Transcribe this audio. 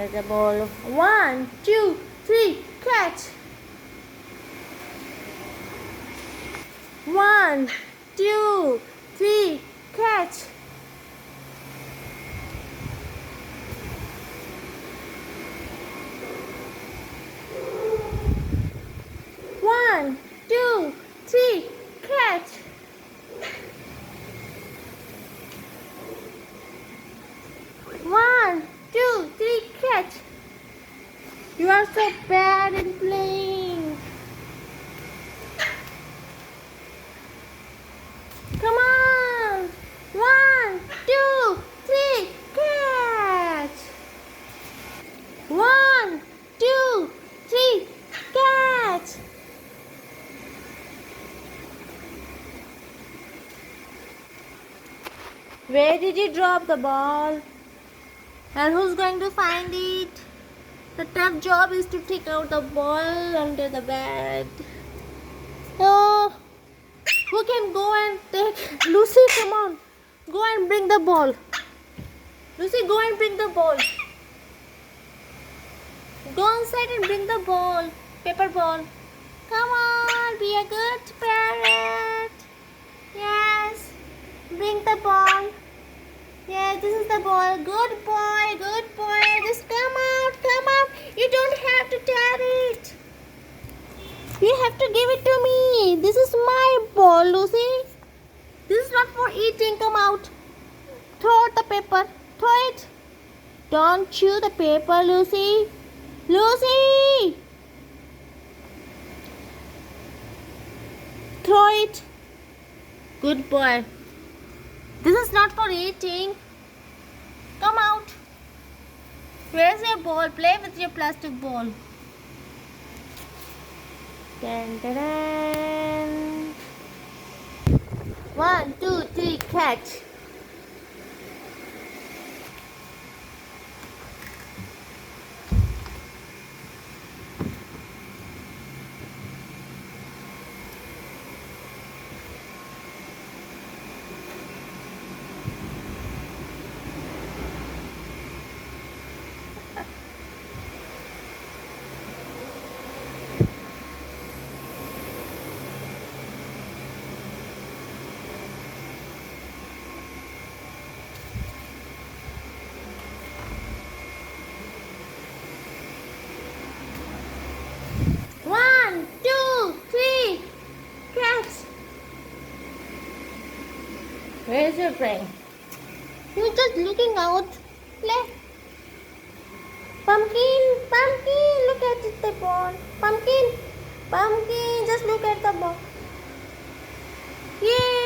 Here's the ball. 1, 2, 3, catch. 1, 2, 3, catch. 1, 2, 3, catch. 1, 2, 3, catch. You are so bad in playing. Come on. 1, 2, 3, catch. 1, 2, 3, catch. Where did you drop the ball? And who's going to find it? The tough job is to take out the ball under the bed. Oh, who can go and take? Lucy, come on. Go and bring the ball. Lucy, go and bring the ball. Go inside and bring the ball. Paper ball. Come on, be a good parrot. Yes. Bring the ball. Yeah, this is the ball. Good boy, good boy. Just come out, come out. You don't have to tear it. You have to give it to me. This is my ball, Lucy. This is not for eating. Come out. Throw out the paper. Throw it. Don't chew the paper, Lucy. Lucy! Throw it. Good boy. This is not for eating. Come out. Where's your ball? Play with your plastic ball. Dun, dun, dun. 1, 2, 3, catch. Where's your friend? You're just looking out. Play. Pumpkin, pumpkin, look at the ball. Pumpkin, pumpkin, just look at the ball. Yay!